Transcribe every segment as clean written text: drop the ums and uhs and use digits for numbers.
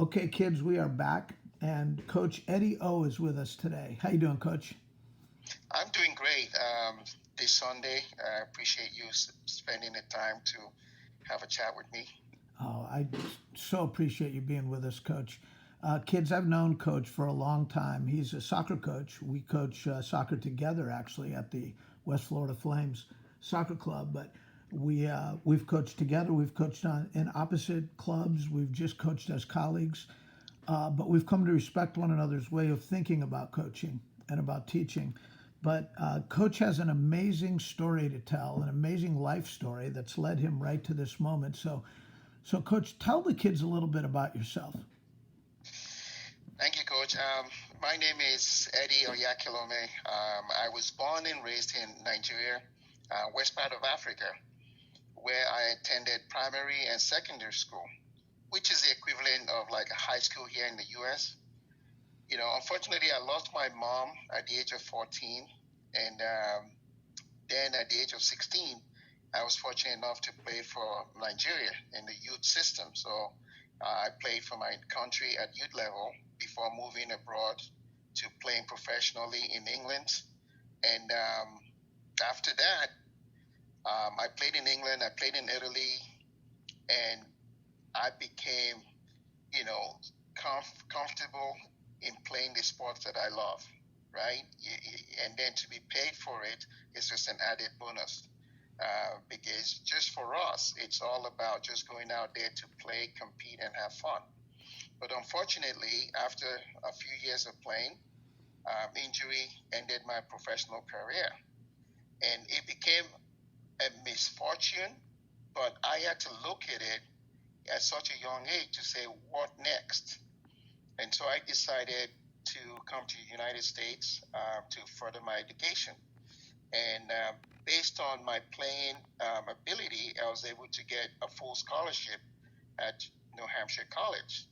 Okay, kids, we are back, and Coach Eddie O is with us today. How you doing, Coach? I'm doing great. This Sunday, I appreciate you spending the time to have a chat with me. Oh, I so appreciate you being with us, Coach. Kids, I've known Coach for a long time. He's a soccer coach. We coach soccer together, actually, at the West Florida Flames Soccer Club. But we've coached together. We've coached in opposite clubs. We've just coached as colleagues. But we've come to respect one another's way of thinking about coaching and about teaching. But Coach has an amazing story to tell, an amazing life story that's led him right to this moment. So Coach, tell the kids a little bit about yourself. Thank you, Coach. My name is Eddie Oyakhilome. I was born and raised in Nigeria, west part of Africa, where I attended primary and secondary school, which is the equivalent of like a high school here in the U.S. Unfortunately, I lost my mom at the age of 14, and then at the age of 16, I was fortunate enough to play for Nigeria in the youth system. So I played for my country at youth level before moving abroad to playing professionally in England. And after that, I played in England, I played in Italy, and I became, you know, comfortable in playing the sports that I love, right? And then to be paid for it is just an added bonus. Because just for us, it's all about just going out there to play, compete, and have fun. But unfortunately, after a few years of playing, injury ended my professional career. And it became a misfortune, but I had to look at it at such a young age to say, what next? And so I decided to come to the United States to further my education. And based on my playing ability, I was able to get a full scholarship at New Hampshire College.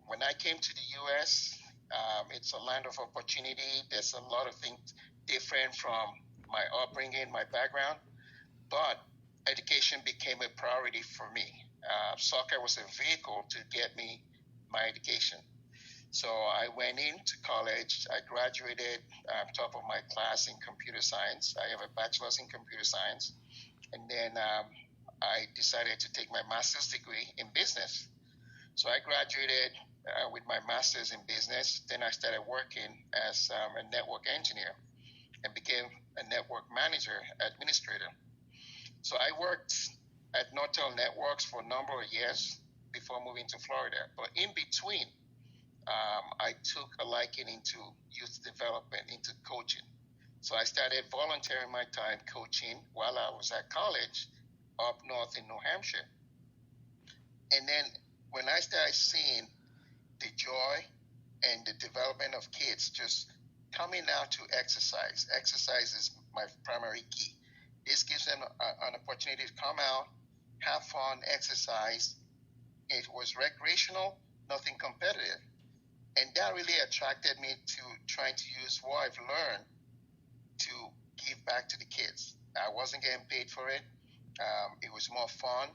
When I came to the U.S., it's a land of opportunity. There's a lot of things different from my upbringing, my background, but education became a priority for me. Soccer was a vehicle to get me my education. So I went into college. I graduated top of my class in computer science. I have a bachelor's in computer science. And then I decided to take my master's degree in business. So I graduated with my master's in business. Then I started working as a network engineer and became a network manager, administrator. So I worked at Nortel Networks for a number of years before moving to Florida. But in between, I took a liking into youth development, into coaching. So I started volunteering my time coaching while I was at college up north in New Hampshire. And then when I started seeing the joy and the development of kids just coming out to exercise, exercise is my primary key. This gives them an opportunity to come out, have fun, exercise. It was recreational, nothing competitive. And that really attracted me to trying to use what I've learned to give back to the kids. I wasn't getting paid for it. It was more fun.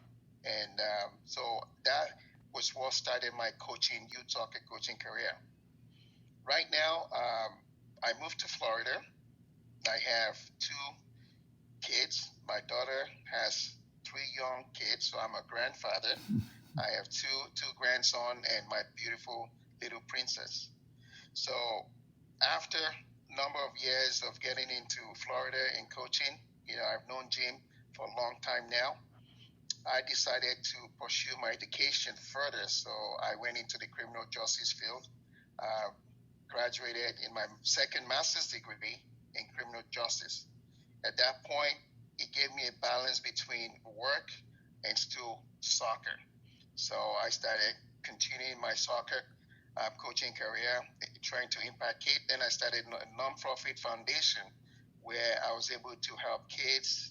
And so that was what started my coaching, youth soccer coaching career. Right now, I moved to Florida. I have two kids. My daughter has three young kids, so I'm a grandfather. I have two grandsons and my beautiful little princess. So after a number of years of getting into Florida and coaching, I've known Jim for a long time now. I decided to pursue my education further. So I went into the criminal justice field, uh, graduated in my second master's degree in criminal justice. At that point, it gave me a balance between work and still soccer. So I started continuing my soccer coaching career, trying to impact kids. Then I started a nonprofit foundation where I was able to help kids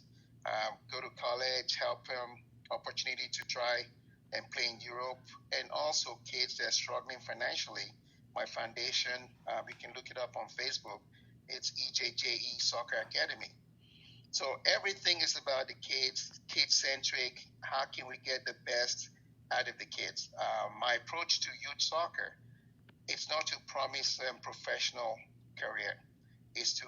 go to college, help them opportunity to try and play in Europe, and also kids that are struggling financially. My foundation, you can look it up on Facebook. It's EJJE Soccer Academy. So everything is about the kids, kid centric. How can we get the best out of the kids. My approach to youth soccer, it's not to promise them professional career. It's to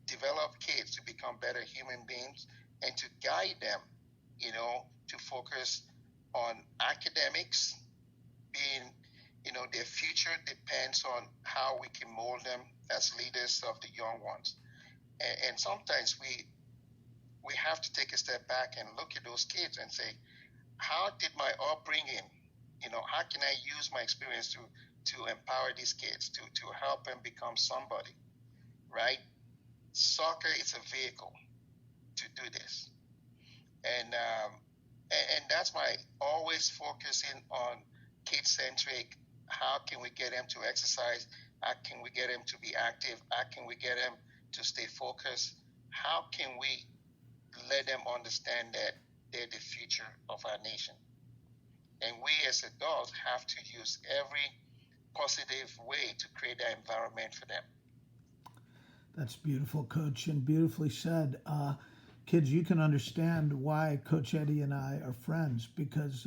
develop kids to become better human beings and to guide them, to focus on academics, being, their future depends on how we can mold them as leaders of the young ones. And sometimes we have to take a step back and look at those kids and say, how did my upbringing, how can I use my experience to empower these kids, to help them become somebody, right? Soccer is a vehicle to do this. And that's my always focusing on kid-centric. How can we get them to exercise? How can we get them to be active? How can we get them to stay focused? How can we let them understand that they're the future of our nation? And we as adults have to use every positive way to create that environment for them. That's beautiful, Coach, and beautifully said. Kids, you can understand why Coach Eddie and I are friends, because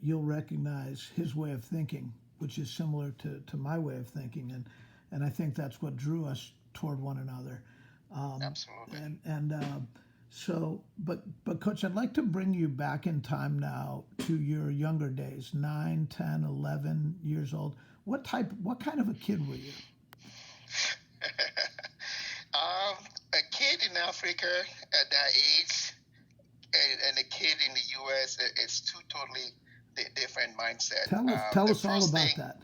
you'll recognize his way of thinking, which is similar to my way of thinking, and I think that's what drew us toward one another. Absolutely. But Coach, I'd like to bring you back in time now to your younger days, 9, 10, 11 years old. What kind of a kid were you? A kid in Africa at that age and a kid in the U.S., it's two totally different mindset. Tell us all about that.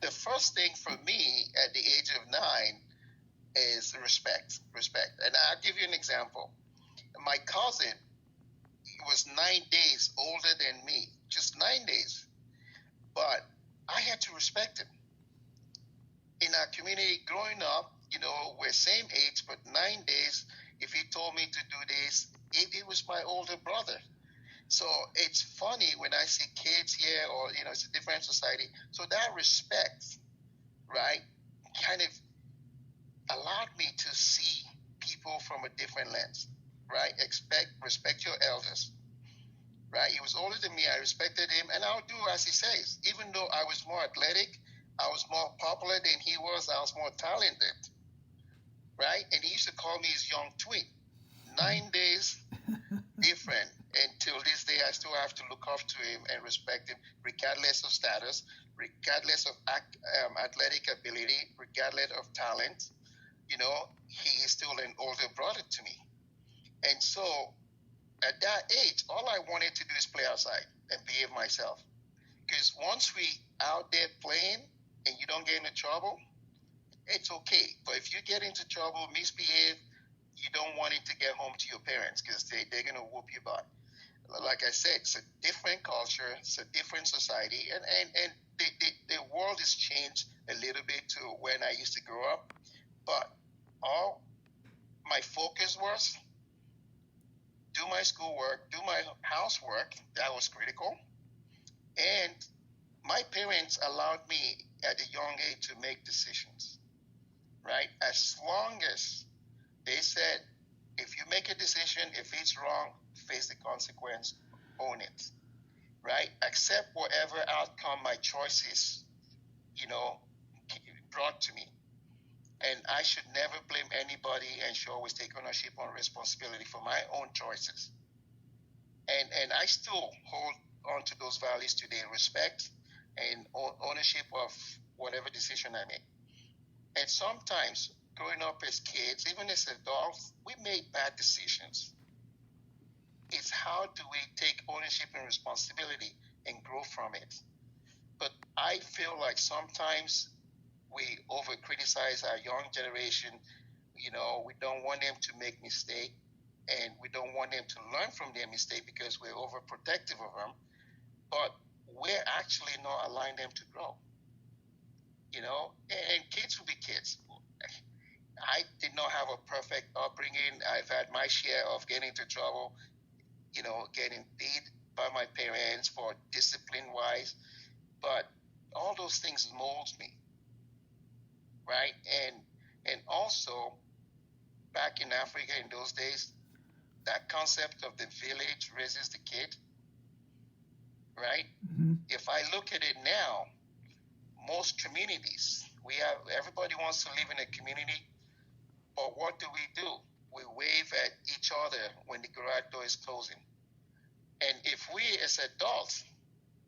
The first thing for me at the age of 9 is respect. And I'll give you an example. My cousin was 9 days older than me, just 9 days. But I had to respect him. In our community, growing up, we're same age, but 9 days, if he told me to do this, it was my older brother. So it's funny when I see kids here, or, it's a different society. So that respect, right, kind of allowed me to see people from a different lens, right? Respect your elders, right? He was older than me. I respected him, and I'll do as he says. Even though I was more athletic, I was more popular than he was, I was more talented, right? And he used to call me his young twin. 9 days different. Until this day, I still have to look up to him and respect him, regardless of status, regardless of athletic ability, regardless of talent. He is still an older brother to me. And so at that age, all I wanted to do is play outside and behave myself. Because once we out there playing and you don't get into trouble, it's okay. But if you get into trouble, misbehave, you don't want it to get home to your parents, because they're going to whoop you butt. Like I said, it's a different culture, it's a different society, and the world has changed a little bit to when I used to grow up. But all my focus was do my schoolwork, do my housework. That was critical. And my parents allowed me at a young age to make decisions, right? As long as they said, if you make a decision, if it's wrong, face the consequence, own it, right? Accept whatever outcome my choices, brought to me. And I should never blame anybody, and should always take ownership and responsibility for my own choices. And I still hold on to those values today: respect and ownership of whatever decision I make. And sometimes, growing up as kids, even as adults, we made bad decisions. It's how do we take ownership and responsibility and grow from it? But I feel like sometimes we over-criticize our young generation. We don't want them to make mistakes, and we don't want them to learn from their mistake because we're overprotective of them. But we're actually not allowing them to grow. And kids will be kids. I did not have a perfect upbringing. I've had my share of getting into trouble, getting beat by my parents for discipline-wise. But all those things mold me, right? And also, back in Africa in those days, that concept of the village raises the kid, right? if I look at it now, most communities, everybody wants to live in a community, but what do? We wave at each other when the garage door is closing. And if we as adults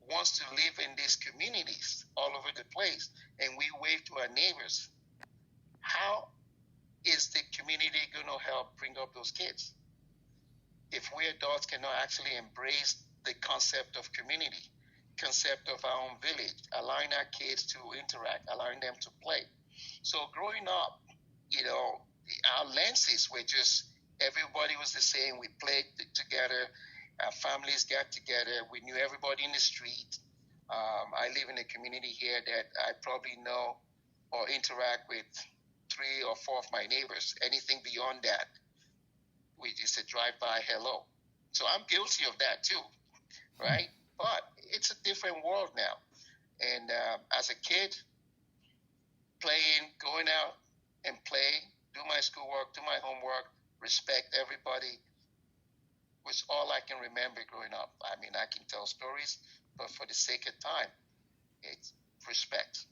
wants to live in these communities all over the place and we wave to our neighbors, how is the community going to help bring up those kids? If we adults cannot actually embrace the concept of community, concept of our own village, allowing our kids to interact, allowing them to play. So growing up, our lenses were just everybody was the same. We played together. Our families got together. We knew everybody in the street. I live in a community here that I probably know or interact with 3 or 4 of my neighbors. Anything beyond that, we just a drive-by hello. So I'm guilty of that too, right? But it's a different world now. And as a kid, playing, going out and play, do my schoolwork, do my homework, respect everybody was all I can remember growing up. I mean, I can tell stories, but for the sake of time, it's respect.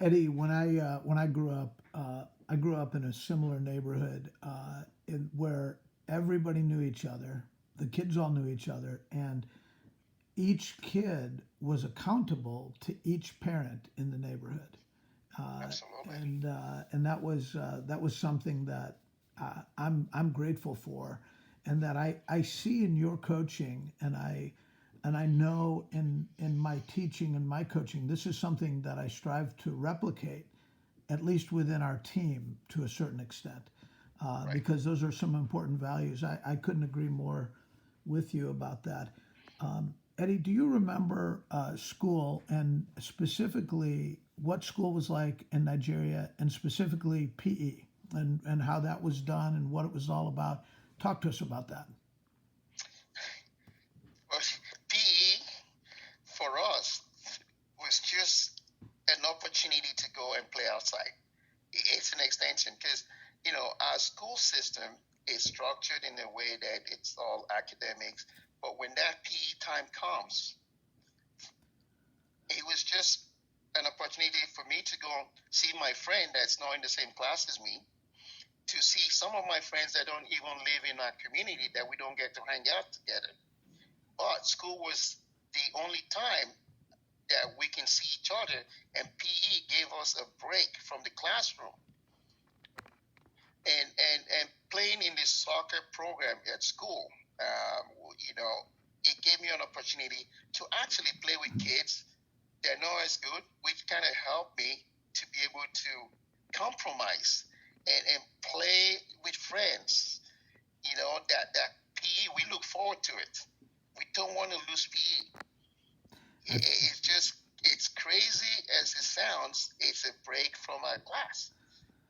Eddie, when I grew up in a similar neighborhood where everybody knew each other. The kids all knew each other, and each kid was accountable to each parent in the neighborhood. Absolutely. And that was something that I'm grateful for, and that I see in your coaching, and I know in my teaching and my coaching, this is something that I strive to replicate, at least within our team to a certain extent, Right. because those are some important values. I couldn't agree more with you about that. Eddie, do you remember school, and specifically what school was like in Nigeria, and specifically PE, and how that was done and what it was all about? Talk to us about that. Well, PE for us was just an opportunity to go and play outside. It's an extension because, our school system is structured in a way that it's all academics. But when that PE time comes, it was just an opportunity for me to go see my friend that's not in the same class as me, to see some of my friends that don't even live in our community that we don't get to hang out together. But school was the only time that we can see each other, and PE gave us a break from the classroom. And playing in the soccer program at school, it gave me an opportunity to actually play with kids that are not as good, which kind of helped me to be able to compromise and play with friends. That PE, we look forward to it. We don't want to lose PE. It's crazy as it sounds. It's a break from our class.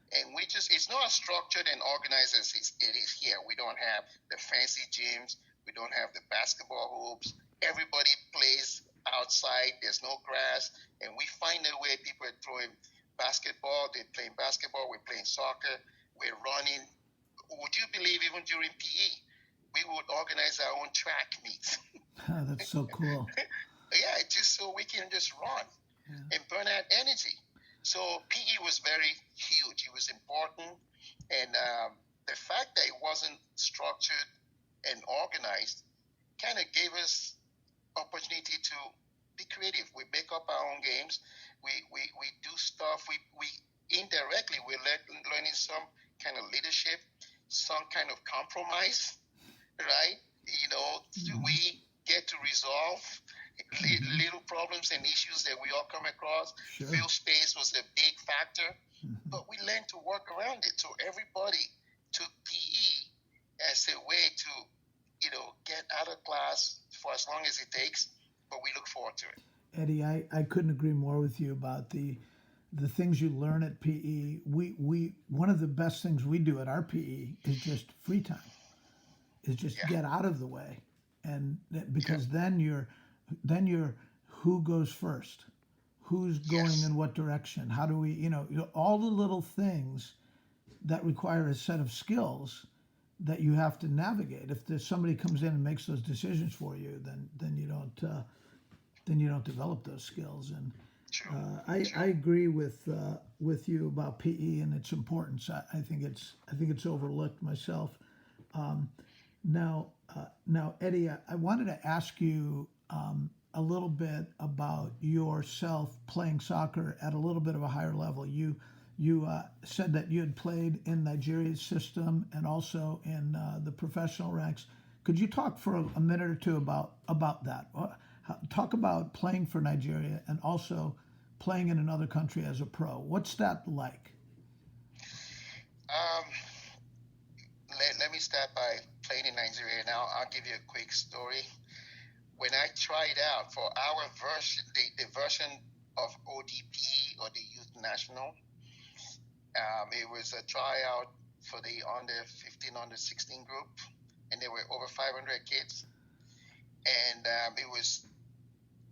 And it's not as structured and organized as it is here. We don't have the fancy gyms. We don't have the basketball hoops. Everybody plays outside. There's no grass. And we find a way. People are throwing basketball. They're playing basketball. We're playing soccer. We're running. Would you believe even during PE, we would organize our own track meets? That's so cool. Yeah, just so we can just run and burn out energy. So PE was very huge. It was important, and the fact that it wasn't structured and organized kind of gave us opportunity to be creative. We make up our own games. We do stuff. We indirectly we're learning some kind of leadership, some kind of compromise, right? We get to resolve little problems and issues that we all come across. Sure. Field space was a big factor, but we learned to work around it. So everybody took PE as a way to, get out of class for as long as it takes, but we look forward to it. Eddie, I couldn't agree more with you about the things you learn at PE. We one of the best things we do at our PE is just free time. Is just get out of the way, and because then you're who goes first, who's going in what direction, how do we, all the little things that require a set of skills that you have to navigate. If there's somebody comes in and makes those decisions for you, then you don't then you don't develop those skills. And True. I True. agree with you about PE and its importance. I think it's overlooked myself. Now, Eddie, I wanted to ask you a little bit about yourself playing soccer at a little bit of a higher level. You said that you had played in Nigeria's system and also in the professional ranks. Could you talk for a minute or two about that? Talk about playing for Nigeria and also playing in another country as a pro. What's that like? Um, let me start by playing in Nigeria. Now, I'll give you a quick story. When I tried out for our version, the version of ODP or the Youth National, it was a tryout for the under 15, under 16 group, and there were over 500 kids. And it was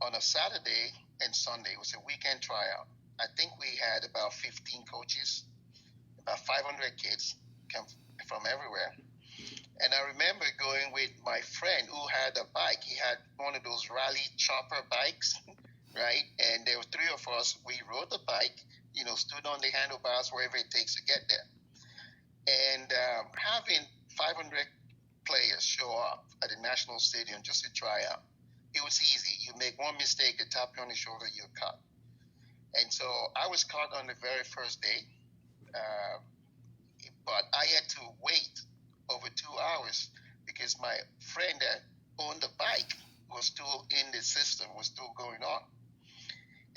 on a Saturday and Sunday. It was a weekend tryout. I think we had about 15 coaches, about 500 kids come from everywhere. And I remember going with my friend who had a bike. He had one of those rally chopper bikes, right? And there were three of us. We rode the bike, stood on the handlebars, wherever it takes to get there. And having 500 players show up at the national stadium just to try out, it was easy. You make one mistake, they tap you on the shoulder, you're caught. And so I was caught on the very first day, but I had to wait over 2 hours because my friend that owned the bike was still in the system, was still going on.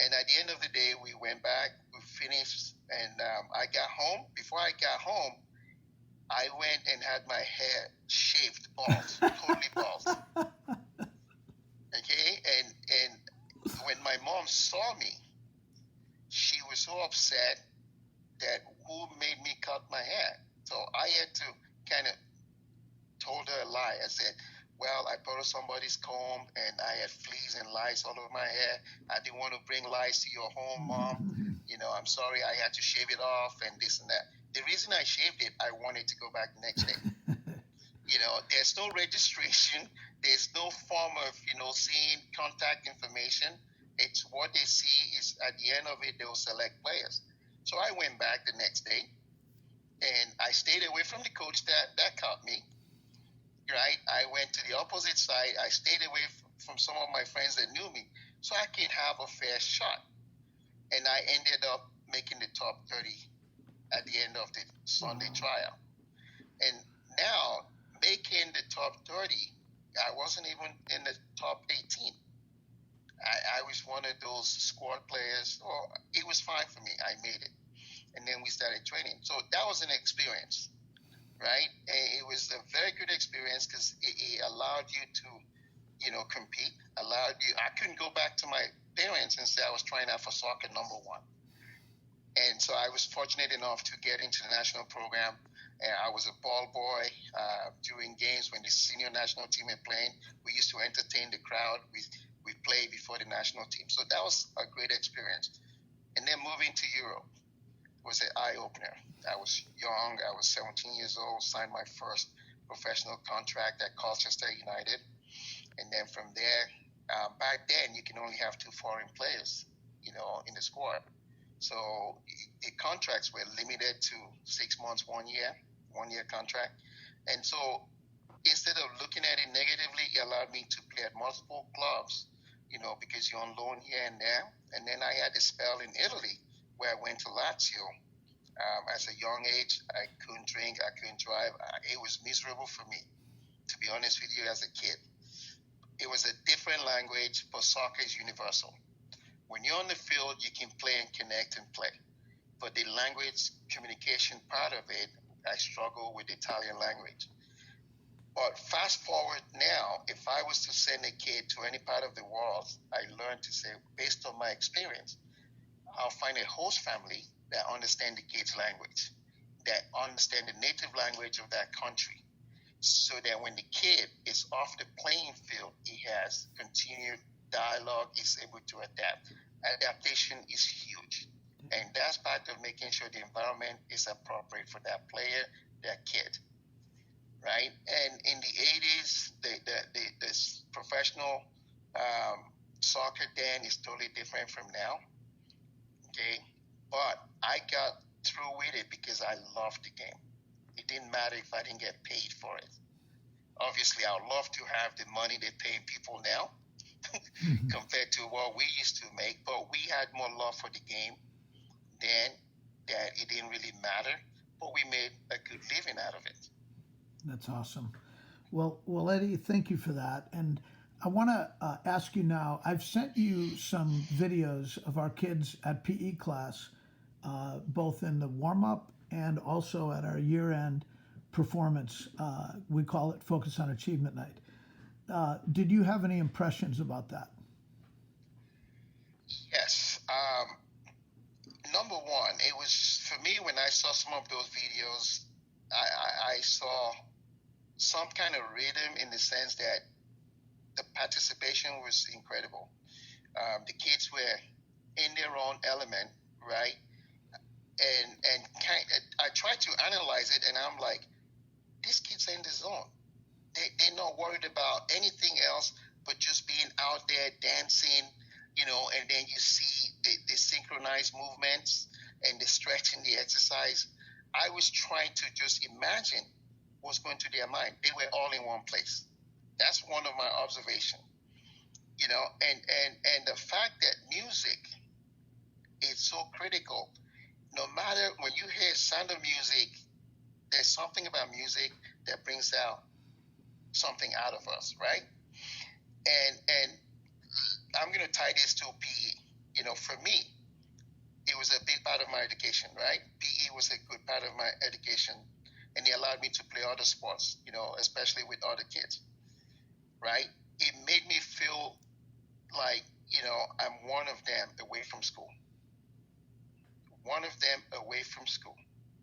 And at the end of the day, we went back, we finished, and I got home. Before I got home, I went and had my hair shaved, bald, totally bald. Okay, and when my mom saw me, she was so upset that who made me cut my hair. So I had to kind of told her a lie. I said, well, I borrowed somebody's comb and I had fleas and lice all over my hair. I didn't want to bring lice to your home, Mom. I'm sorry, I had to shave it off and this and that. The reason I shaved it, I wanted to go back the next day. There's no registration. There's no form of, seeing contact information. It's what they see is at the end of it, they'll select players. So I went back the next day and I stayed away from the coach that caught me. Right? I went to the opposite side. I stayed away from some of my friends that knew me so I could have a fair shot. And I ended up making the top 30 at the end of the Sunday trial. And now, making the top 30, I wasn't even in the top 18. I was one of those squad players. It was fine for me. I made it. And then we started training. So that was an experience, right? It was a very good experience because it allowed you to, compete, I couldn't go back to my parents and say I was trying out for soccer number one. And so I was fortunate enough to get into the national program. And I was a ball boy during games when the senior national team had playing. We used to entertain the crowd. We played before the national team. So that was a great experience. And then moving to Europe was an eye-opener. I was young. I was 17 years old, signed my first professional contract at Colchester United. And then from there, back then, you can only have 2 foreign players, in the squad. So the contracts were limited to 6 months, 1 year contract. And so instead of looking at it negatively, it allowed me to play at multiple clubs, because you're on loan here and there. And then I had a spell in Italy where I went to Lazio. As a young age, I couldn't drink, I couldn't drive. It was miserable for me, to be honest with you, as a kid. It was a different language, but soccer is universal. When you're on the field, you can play and connect and play. But the language communication part of it, I struggle with the Italian language. But fast forward now, if I was to send a kid to any part of the world, I learned to say, based on my experience, I'll find a host family that understand the kid's language, that understand the native language of that country, so that when the kid is off the playing field, he has continued dialogue, is able to adapt. Adaptation is huge. And that's part of making sure the environment is appropriate for that player, that kid, right? And in the 80s, the professional Soccer then is totally different from now. Okay, but I got through with it because I loved the game. It didn't matter if I didn't get paid for it. Obviously, I would love to have the money they pay people now compared to what we used to make, but we had more love for the game then that it didn't really matter, but we made a good living out of it. That's awesome. Well, Eddie, thank you for that. And I want to ask you now. I've sent you some videos of our kids at PE class, both in the warm up and also at our year end performance. We call it Focus on Achievement Night. Did you have any impressions about that? Yes. Number one, it was for me when I saw some of those videos, I saw some kind of rhythm in the sense that the participation was incredible. The kids were in their own element, right? And I tried to analyze it, and I'm like, these kids are in the zone. They're not worried about anything else but just being out there dancing, and then you see the synchronized movements and the stretching, the exercise. I was trying to just imagine what's going through their mind. They were all in one place. That's one of my observations. And the fact that music is so critical. No matter when you hear sound of music, there's something about music that brings out something out of us, right? And I'm gonna tie this to PE. For me, it was a big part of my education, right? PE was a good part of my education, and it allowed me to play other sports, especially with other kids, right? It made me feel like, I'm one of them away from school. One of them away from school.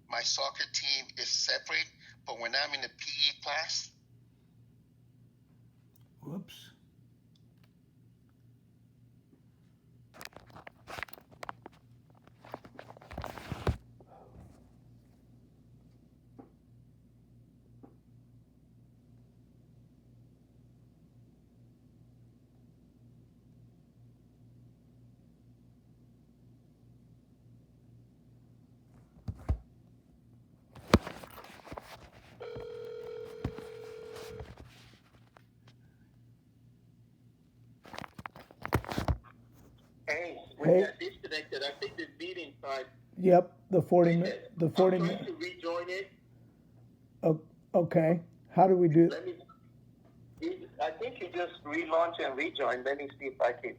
My soccer team is separate, but when I'm in the PE class, Whoops. hey, we Hey. got disconnected. I think the meeting started. Yep. The 40-minute. The I'm 40 trying minute. to rejoin it. Okay. How do we do? Let me. I think you just relaunch and rejoin. Let me see if I can.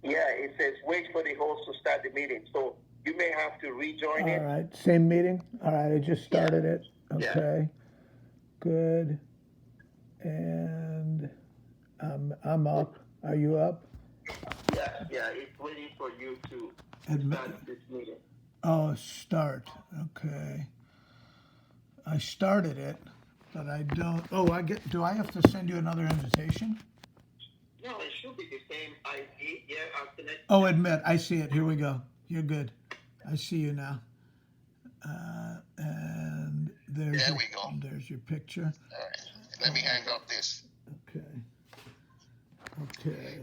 Yeah, it says wait for the host to start the meeting. So you may have to rejoin it. All right. Same meeting. All right. I just started it. Yeah. Okay. Good. And I'm up. Are you up? Yeah, it's waiting for you to Admit. start this meeting. Oh, start. Okay. I started it, but I don't. Oh, do I have to send you another invitation? No, it should be the same ID. Yeah, I'll connect. Oh, admit. I see it. Here we go. You're good. I see you now. And there's There we go. There's your picture. All right. Let me hang up this. Okay. Okay.